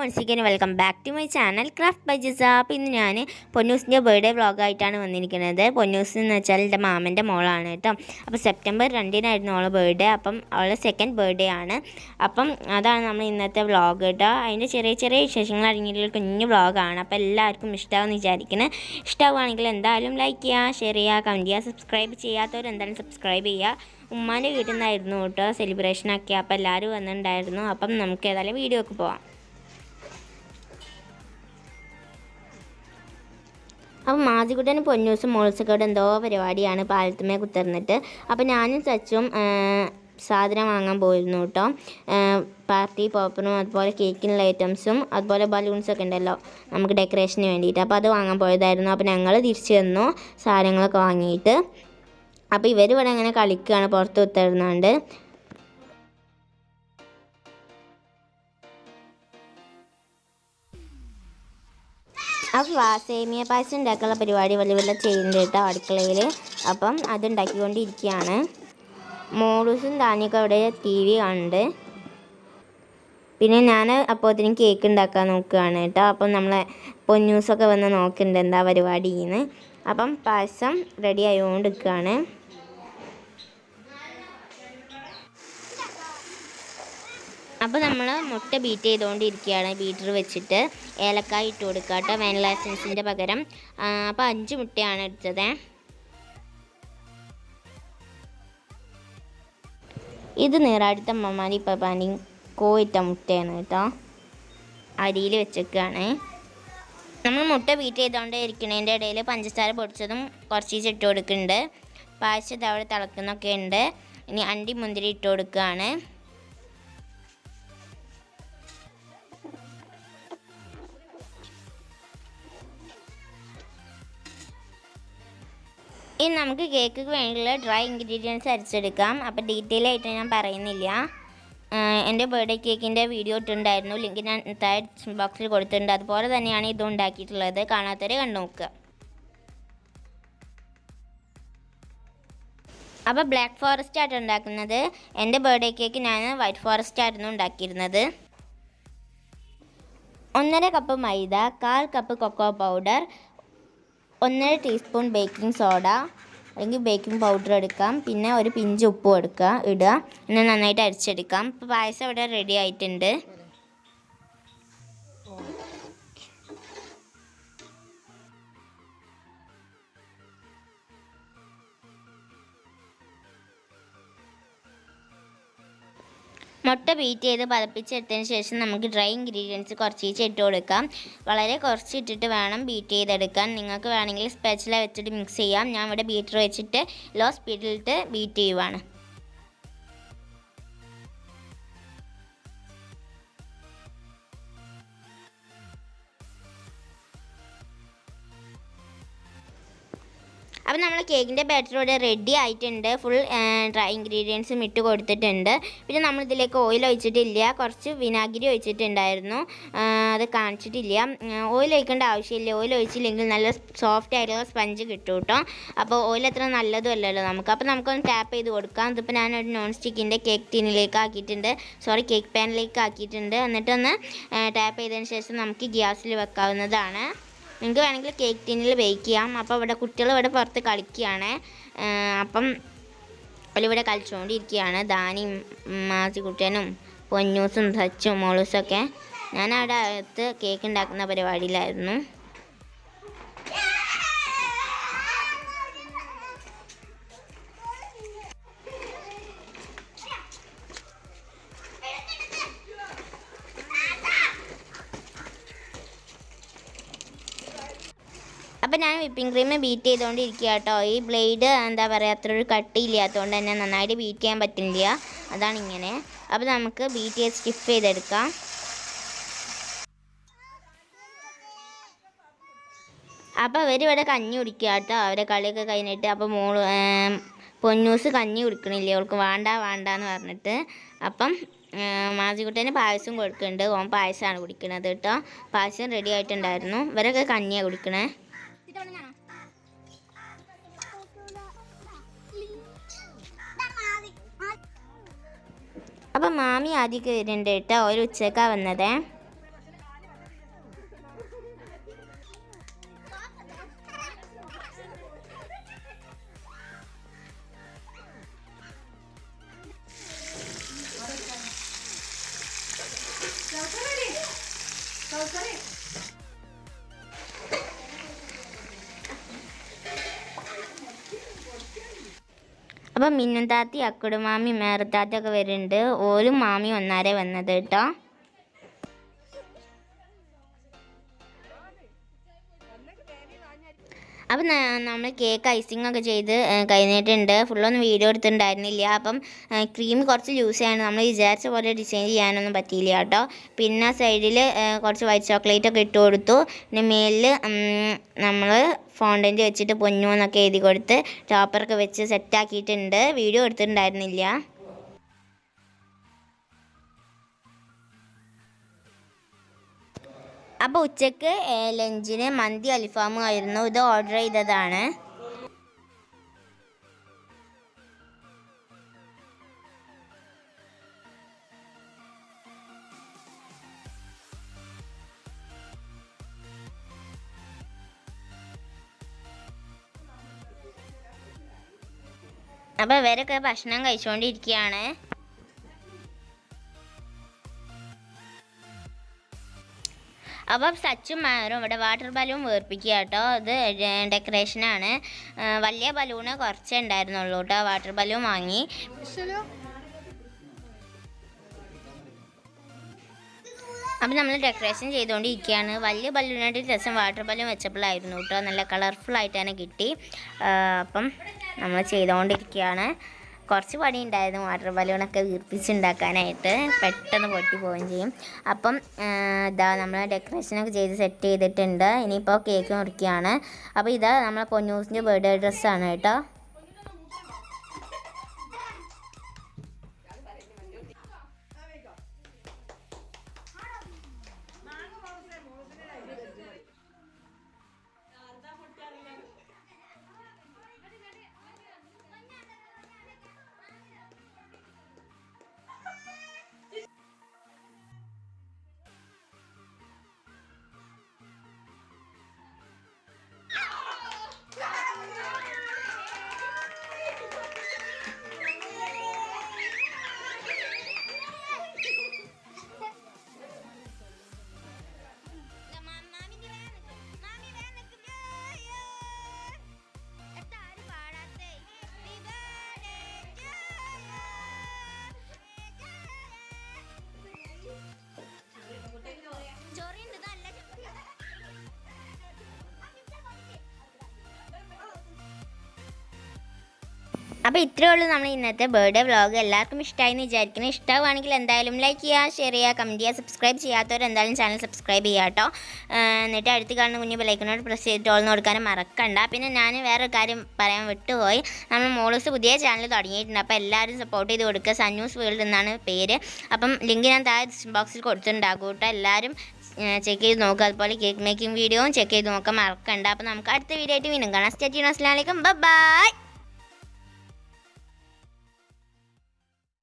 once again welcome back to my channel Craft by Jaza. അപ്പോൾ ഇന്ന് ഞാൻ പൊന്നൂസിൻ്റെ birthday വ്ളോഗായിട്ടാണ് വന്നിരിക്കുന്നത്. പൊന്നൂസ് എന്ന് വെച്ചാൽ എൻ്റെ മാമൻ്റെ മോളാണ് കേട്ടോ. അപ്പോൾ സെപ്റ്റംബർ 2-നായിരുന്നു അവളുടെ ബർത്ത്ഡേ. അപ്പം അവളുടെ സെക്കൻഡ് ബർത്ത്ഡേ ആണ്. അപ്പം അതാണ് നമ്മൾ ഇന്നത്തെ വ്ളോഗ് കേട്ടോ. അതിൻ്റെ ചെറിയ ചെറിയ വിശേഷങ്ങൾ അടങ്ങിയിട്ടുള്ള കുഞ്ഞു വ്ളോഗാണ്. അപ്പോൾ എല്ലാവർക്കും ഇഷ്ടമാകുമെന്ന് വിചാരിക്കുന്നത്. ഇഷ്ടമാവുകയാണെങ്കിൽ എന്തായാലും ലൈക്ക് ചെയ്യുക, ഷെയർ ചെയ്യുക, കമൻറ്റ് ചെയ്യുക. സബ്സ്ക്രൈബ് ചെയ്യാത്തവർ എന്തായാലും സബ്സ്ക്രൈബ് ചെയ്യുക. ഉമ്മാൻ്റെ വീട്ടിൽ നിന്നായിരുന്നു കേട്ടോ സെലിബ്രേഷനൊക്കെ. അപ്പോൾ എല്ലാവരും വന്നിട്ടുണ്ടായിരുന്നു. അപ്പം നമുക്ക് ഏതായാലും വീഡിയോ ഒക്കെ പോവാം. അപ്പം മാജിക്കുട്ടനും പൊന്നൂസും മോൾസൊക്കെ എന്തോ പരിപാടിയാണ് പാലത്തുമേ കുത്തിർന്നിട്ട്. അപ്പോൾ ഞാനും സച്ചും സാധനം വാങ്ങാൻ പോയിരുന്നു കേട്ടോ. പാർട്ടി പോപ്പറും അതുപോലെ കേക്കിനുള്ള ഐറ്റംസും അതുപോലെ ബലൂൺസൊക്കെ ഉണ്ടല്ലോ നമുക്ക് ഡെക്കറേഷന് വേണ്ടിയിട്ട്. അപ്പോൾ അത് വാങ്ങാൻ പോയതായിരുന്നു. അപ്പോൾ ഞങ്ങൾ തിരിച്ചു വന്നു സാധനങ്ങളൊക്കെ വാങ്ങിയിട്ട്. അപ്പോൾ ഇവർ ഇവിടെ ഇങ്ങനെ കളിക്കുകയാണ് പുറത്ത് കുത്തിരുന്നുണ്ട്. അപ്പോൾ സേമിയ പായസം ഉണ്ടാക്കാനുള്ള പരിപാടി വലിയ ചെയ്യുന്നുണ്ട് കേട്ടോ അടുക്കളയിൽ. അപ്പം അതുണ്ടാക്കിക്കൊണ്ടിരിക്കുകയാണ്. മോളൂസും താനിയൊക്കെ അവിടെ TV കാണുന്നുണ്ട്. പിന്നെ ഞാൻ അപ്പോഴത്തേനും കേക്ക് ഉണ്ടാക്കാൻ നോക്കുകയാണ് കേട്ടോ. അപ്പം നമ്മളെ പൊന്നൂസൊക്കെ വന്ന് നോക്കുന്നുണ്ട് എന്താ പരിപാടിന്ന്. അപ്പം പായസം റെഡി ആയിക്കൊണ്ടിരിക്കുകയാണ്. അപ്പോൾ നമ്മൾ മുട്ട ബീറ്റ് ചെയ്തുകൊണ്ടിരിക്കുകയാണ് ബീറ്റർ വെച്ചിട്ട്. ഏലക്കായ ഇട്ട് കൊടുക്കുക കേട്ടോ വാനില എസൻസിൻ്റെ പകരം. അപ്പോൾ 5 മുട്ടയാണ് എടുത്തത്. ഇത് നീറാടുത്ത അമ്മമാരി ഇപ്പം കോയിട്ട മുട്ടയാണ് കേട്ടോ. അരിയിൽ വെച്ചേക്കാണ്. നമ്മൾ മുട്ട ബീറ്റ് ചെയ്തുകൊണ്ട് ഇരിക്കുന്നതിൻ്റെ ഇടയിൽ പഞ്ചസാര പൊടിച്ചതും കുറച്ച് ഇട്ട് കൊടുക്കുന്നുണ്ട്. പായസം അവിടെ തിളക്കുന്നൊക്കെ ഉണ്ട്. ഇനി അണ്ടി മുന്തിരി ഇട്ട് കൊടുക്കുകയാണ്. ഇനി നമുക്ക് കേക്ക് വേണ്ടിയുള്ള ഡ്രൈ ഇൻഗ്രീഡിയൻസ് അരച്ചെടുക്കാം. അപ്പോൾ ഡീറ്റെയിൽ ആയിട്ട് ഞാൻ പറയുന്നില്ല. എൻ്റെ ബർത്ത്ഡേ കേക്കിൻ്റെ വീഡിയോ ഇട്ടിട്ടുണ്ടായിരുന്നു. ലിങ്ക് ഞാൻ താഴെ ബോക്സിൽ കൊടുത്തിട്ടുണ്ട്. അതുപോലെ തന്നെയാണ് ഇതും ഉണ്ടാക്കിയിട്ടുള്ളത്. കാണാത്തവരെ കണ്ടു നോക്കുക. അപ്പോൾ ബ്ലാക്ക് ഫോറസ്റ്റ് ആയിട്ട് ഉണ്ടാക്കുന്നത്. എൻ്റെ ബർത്ത്ഡേ കേക്ക് ഞാൻ വൈറ്റ് ഫോറസ്റ്റ് ആയിരുന്നു ഉണ്ടാക്കിയിരുന്നത്. 1.5 cup maida, 1/4 cup cocoa powder, 1.5 teaspoon baking soda അല്ലെങ്കിൽ ബേക്കിംഗ് പൗഡർ എടുക്കാം. പിന്നെ ഒരു പിഞ്ച് ഉപ്പും ഇടുക. പിന്നെ നന്നായിട്ട് അരിച്ചെടുക്കാം. ഇപ്പോൾ പായസം ഇവിടെ റെഡി ആയിട്ടുണ്ട്. മുട്ട ബീറ്റ് ചെയ്ത് പതപ്പിച്ചെടുത്തതിന് ശേഷം നമുക്ക് ഡ്രൈ ഇൻഗ്രീഡിയൻസ് കുറച്ച് ഇട്ട് കൊടുക്കാം. വളരെ കുറച്ച് ഇട്ടിട്ട് വേണം ബീറ്റ് ചെയ്തെടുക്കാൻ. നിങ്ങൾക്ക് വേണമെങ്കിൽ സ്പാച്ചുല വെച്ചിട്ട് മിക്സ് ചെയ്യാം. ഞാൻ ഇവിടെ ബീറ്റർ വെച്ചിട്ട് ലോ സ്പീഡിലിട്ട് ബീറ്റ് ചെയ്യുവാണ്. അപ്പോൾ നമ്മൾ കേക്കിൻ്റെ ബാറ്റർ ഇവിടെ റെഡി ആയിട്ടുണ്ട്. ഫുൾ ഡ്രൈ ഇൻഗ്രീഡിയൻസും ഇട്ട് കൊടുത്തിട്ടുണ്ട്. പിന്നെ നമ്മളിതിലേക്ക് ഓയിൽ ഒഴിച്ചിട്ടില്ല. കുറച്ച് വിനാഗിരി ഒഴിച്ചിട്ടുണ്ടായിരുന്നു. അത് കാണിച്ചിട്ടില്ല. ഓയിൽ ഒഴിക്കേണ്ട ആവശ്യമില്ല. ഓയിൽ ഒഴിച്ചില്ലെങ്കിൽ നല്ല സോഫ്റ്റ് ആയിട്ടുള്ള സ്പഞ്ച് കിട്ടും കേട്ടോ. അപ്പോൾ ഓയിൽ അത്ര നല്ലതും അല്ലല്ലോ നമുക്ക്. അപ്പോൾ നമുക്കൊന്ന് ടാപ്പ് ചെയ്ത് കൊടുക്കാം. ഇതിപ്പോൾ ഞാനൊരു നോൺ സ്റ്റിക്കിൻ്റെ കേക്ക് ടീനിലേക്ക് ആക്കിയിട്ടുണ്ട്. കേക്ക് പാനിലേക്ക് ആക്കിയിട്ടുണ്ട്. എന്നിട്ടൊന്ന് ടാപ്പ് ചെയ്തതിന് ശേഷം നമുക്ക് ഗ്യാസിൽ വെക്കാവുന്നതാണ്. നിങ്ങൾക്ക് വേണമെങ്കിൽ കേക്ക് ടീനിൽ ബേക്ക് ചെയ്യാം. അപ്പോൾ ഇവിടെ കുട്ടികൾ ഇവിടെ പുറത്ത് കളിക്കുകയാണ്. അപ്പം അവരിവിടെ കളിച്ചുകൊണ്ടിരിക്കുകയാണ്. ദാനിയും മാസിക്കുട്ടനും പൊന്നൂസും സച്ചും മോളൂസൊക്കെ. ഞാൻ അവിടെ അകത്ത് കേക്ക് ഉണ്ടാക്കുന്ന പരിപാടിയിലായിരുന്നു. അപ്പോൾ ഞാൻ വിപ്പിംഗ് ക്രീം ബീറ്റ് ചെയ്തുകൊണ്ടിരിക്കുക കേട്ടോ. ഈ ബ്ലേഡ് എന്താ പറയുക അത്ര ഒരു കട്ടിയില്ലാത്തതുകൊണ്ട് തന്നെ നന്നായിട്ട് ബീറ്റ് ചെയ്യാൻ പറ്റുന്നില്ല. അതാണ് ഇങ്ങനെ. അപ്പോൾ നമുക്ക് ബീറ്റ് ചെയ്ത് സ്റ്റിഫ് ചെയ്തെടുക്കാം. അപ്പോൾ അവരിവിടെ കഞ്ഞി കുടിക്കുക കേട്ടോ. അവരെ കളിയൊക്കെ കഴിഞ്ഞിട്ട്. അപ്പോൾ പൊന്നൂസ് കഞ്ഞി കുടിക്കണില്ല. അവൾക്ക് വേണ്ടാന്ന് പറഞ്ഞിട്ട്. അപ്പം മാജിക്കുട്ടേന് പായസം കൊടുക്കുന്നുണ്ട്. ഓൻ പായസമാണ് കുടിക്കുന്നത് കേട്ടോ. പായസം റെഡി ആയിട്ടുണ്ടായിരുന്നു. ഇവരൊക്കെ കഞ്ഞിയാണ് കുടിക്കണേ. അപ്പം മാമി ആദ്യമൊക്കെ വരുന്നുണ്ട് കേട്ടോ. ഒരു ഉച്ചക്കാണ് വന്നത്. അപ്പം മിന്നും താത്തി അക്കുടുമാമി മേറത്താത്തൊക്കെ വരുന്നുണ്ട്. ഓലും മാമി ഒന്നാരെ വന്നത് കേട്ടോ. അപ്പം നമ്മൾ കേക്ക് ഐസിങ്ങൊക്കെ ചെയ്ത് കഴിഞ്ഞിട്ടുണ്ട്. ഫുള്ളൊന്നും വീഡിയോ എടുത്തിട്ടുണ്ടായിരുന്നില്ല. അപ്പം ക്രീം കുറച്ച് ലൂസ് ചെയ്യാണ്, നമ്മൾ വിചാരിച്ച പോലെ ഡിസൈൻ ചെയ്യാനൊന്നും പറ്റിയില്ല കേട്ടോ. പിന്നെ സൈഡിൽ കുറച്ച് വൈറ്റ് ചോക്ലേറ്റ് ഒക്കെ ഇട്ട് കൊടുത്തു. പിന്നെ മേലിൽ നമ്മൾ ഫോണ്ടൻറ്റ് വെച്ചിട്ട് പൊന്നു എന്നൊക്കെ എഴുതി കൊടുത്ത് ടോപ്പറൊക്കെ വെച്ച് സെറ്റാക്കിയിട്ടുണ്ട്. വീഡിയോ എടുത്തിട്ടുണ്ടായിരുന്നില്ല. അപ്പോൾ ഉച്ചയ്ക്ക് ലഞ്ചിന് മന്തി അൽഫാമും ആയിരുന്നു. ഇത് ഓർഡർ ചെയ്തതാണ്. അപ്പോൾ ഇവരൊക്കെ ഭക്ഷണം കഴിച്ചുകൊണ്ടിരിക്കുകയാണ്. അപ്പം സച്ചും മാറും ഇവിടെ വാട്ടർ ബലൂൺ വേർപ്പിക്കുക കേട്ടോ. ഇത് ഡെക്കറേഷനാണ്. വലിയ ബലൂണ് കുറച്ചേ ഉണ്ടായിരുന്നുള്ളൂ കേട്ടോ. വാട്ടർ ബലൂൺ വാങ്ങി. അപ്പം നമ്മൾ ഡെക്കറേഷൻ ചെയ്തുകൊണ്ടിരിക്കുകയാണ്. വലിയ ബലൂണായിട്ട് രസം വാട്ടർ ബലൂൺ വെച്ചപ്പോഴായിരുന്നു കേട്ടോ. നല്ല കളർഫുള്ളായിട്ട് തന്നെ കിട്ടി. അപ്പം നമ്മൾ ചെയ്തുകൊണ്ടിരിക്കുകയാണ്. കുറച്ച് പണി ഉണ്ടായിരുന്നു വാട്ടർ ബലൂണൊക്കെ വീർപ്പിച്ചുണ്ടാക്കാനായിട്ട്. പെട്ടെന്ന് പൊട്ടി പോവുകയും ചെയ്യും. അപ്പം ഇതാ നമ്മൾ ഡെക്കറേഷനൊക്കെ ചെയ്ത് സെറ്റ് ചെയ്തിട്ടുണ്ട്. ഇനിയിപ്പോൾ കേക്ക് മുറിക്കുകയാണ്. അപ്പോൾ ഇതാ നമ്മളെ പൊന്നൂസിൻ്റെ ബർത്ത്ഡേ ഡ്രസ്സാണ് കേട്ടോ. അപ്പോൾ ഇത്രയേ ഉള്ളൂ നമ്മൾ ഇന്നത്തെ ബർത്ത്ഡേ വ്ളോഗ്. എല്ലാവർക്കും ഇഷ്ടമായി എന്ന് വിചാരിക്കുന്നു. ഇഷ്ടമാണെങ്കിൽ എന്തായാലും ലൈക്ക് ചെയ്യുക, ഷെയർ ചെയ്യുക, കമൻറ്റ് ചെയ്യുക. സബ്സ്ക്രൈബ് ചെയ്യാത്തവർ എന്തായാലും ചാനൽ സബ്സ്ക്രൈബ് ചെയ്യുക കേട്ടോ. എന്നിട്ട് അടുത്ത് കാണുന്ന കുഞ്ഞു ബെല്ലൈക്കനോട് പ്രസ് ചെയ്തിട്ട് ഓൾന്ന് കൊടുക്കാനും മറക്കണ്ട. പിന്നെ ഞാൻ വേറൊരു കാര്യം പറയാൻ വിട്ടുപോയി. നമ്മൾ മോളൂസ് പുതിയ ചാനൽ തുടങ്ങിയിട്ടുണ്ട്. അപ്പോൾ എല്ലാവരും സപ്പോർട്ട് ചെയ്ത് കൊടുക്കുക. സന്നൂസ് വേൾഡ് എന്നാണ് പേര്. അപ്പം ലിങ്ക് ഞാൻ താഴെ ഡിസ്ക്രിപ്ഷൻ ബോക്സിൽ കൊടുത്തിട്ടുണ്ടാകും കേട്ടോ. എല്ലാവരും ചെക്ക് ചെയ്ത് നോക്കുക. അതുപോലെ കേക്ക് മേക്കിംഗ് വീഡിയോയും ചെക്ക് ചെയ്ത് നോക്കാൻ മറക്കണ്ട. അപ്പോൾ നമുക്ക് അടുത്ത വീഡിയോ ആയിട്ട് വീണ്ടും കാണാം. Stay tuned. അസ്സലാമു അലൈക്കും. ബൈ.